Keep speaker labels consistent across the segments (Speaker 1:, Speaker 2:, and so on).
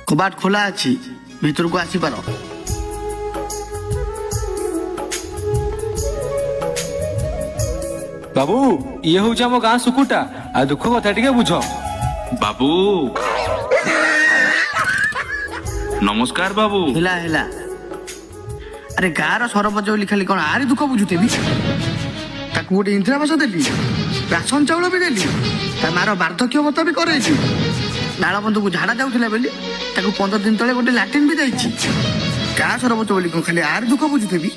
Speaker 1: कबाट खोला अच्छी भीतर को आसीपार।
Speaker 2: बाबू ये हूँ आम गाँ सुकुटा आ दुख कथा टिके बुझ।
Speaker 3: बाबू नमस्कार बाबू।
Speaker 1: हिला हिला अरे गाँव सरपंच बोली खाली कौन आरी दुख बुझुतेबी ताकू गोटे इंदिरावास देली राशन चाउल भी देली ता मार बार्धक्य भत्ता भी करेছি नाल बंधु को झाड़ा जाऊला बोली ताकू 15 दिन तले गोटे लाट्रिन भी जाइछि। गाँ सरपंच बोली कौन खाली आरी दुख बुझुतेबी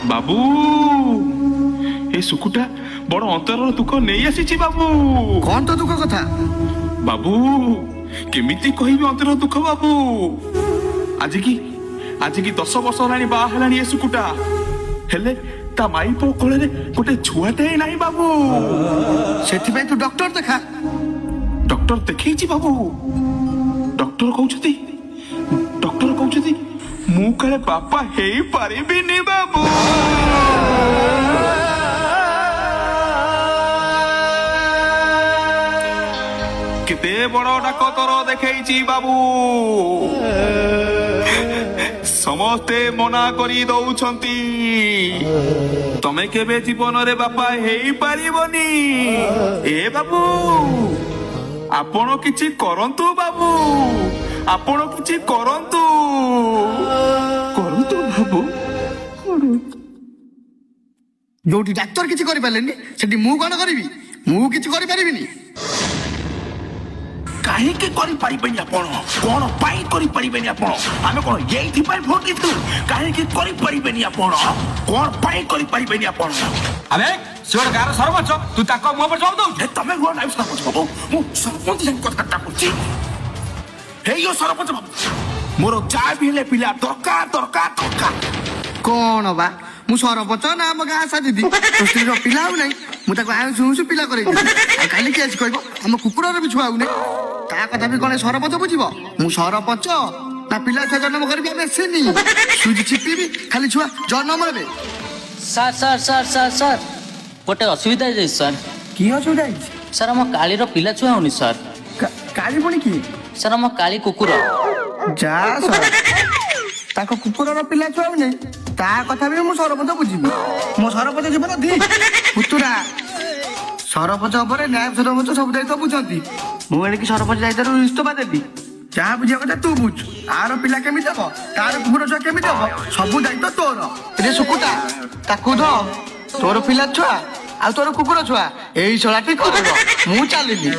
Speaker 3: बाबू ए सुकुटा बड़ अंतर दुख नहीं आसी बाबू।
Speaker 1: कौन तो दुख कथा
Speaker 3: बाबू केमिति कहबी अंतर दुख बाबू। आज की 10 वर्ष होलानी बा हेलानी ए सुकुटा हेले ता माई पो कोले गोटे छुआटे नाही बाबू।
Speaker 1: सेथिबाई तू डॉक्टर देखा।
Speaker 3: डॉक्टर देखैछि बाबू। डॉक्टर कहउछथि मु काले बापा हे पारिबिनी बाबू। केते बड़ डाकतर देखैछि बाबू। समस्ते मना करी दौछंती तमे केबे जीवन रे बापा हेई पारिबनी। ए बाबू आपण किछि करंतु बाबू आपण किछि करंतु बाबू।
Speaker 1: जोटी डाक्टर किछि करि पालेनी सेठी मु कोन करबी मु किछि करि पारिबिनी।
Speaker 3: काहेकि करि परिबेनी आपण कोन पाई करि परिबेनी आपण आमे कोन एथि पाई भोट दितु काहेकि करि परिबेनी आपण कोन पाई करि परिबेनी आपण।
Speaker 2: अबे सोड गाँव सरपंच तू ताको मुंह पर जवाब दउ।
Speaker 3: ए तमे गो नाइ सरपंच बाबू मु सरपंच जन कथा करछि। हे यो सरपंच बाबू मोर चाय पिले पिला दरकार
Speaker 1: कौन बा मु सरपंच ना हम गाँ सा दीदी स्त्री पिला आउ नहीं मु ताको आउ सुसु पिला करे काली केस कहबो हम कुकुरर भी छुआउ नहीं ता कथा भी कोने सरपंच बुझिबो। मु सरपंच ना पिला छुआ जन्म करबी हम एसेनी सुजी चिपिबी खाली छुआ जन्म हेबे।
Speaker 4: Sir sir sir sir sir गोटे असुविधा है सर।
Speaker 1: की असुविधा
Speaker 4: सर हम कालीर पिला छुआ होनी सर।
Speaker 1: काली पुणी की
Speaker 4: सर हम काली कुकुर
Speaker 1: जा सर ताको कुकुरर पिला छुआ नहीं ता कथा भी मु सरपंच बुझिबी। मो सरपंच जीवन धी पुतुरा सरपंच उपरे न्याय सरपंच सब दायित्व बुझंती मु एणिकी सरपंच दायित्व इस्तफा देबी। जहाँ बुझिया କଥା तू बुझ आर पिला केमिति हबो तार कुकुर छुआ केमिति हबो सब दायित्व तोर। रे सुकुटा ताकू ध तोर पिला छुआ आ तोर कुकुर छुआ एई छलाटी करबो मु चालिली।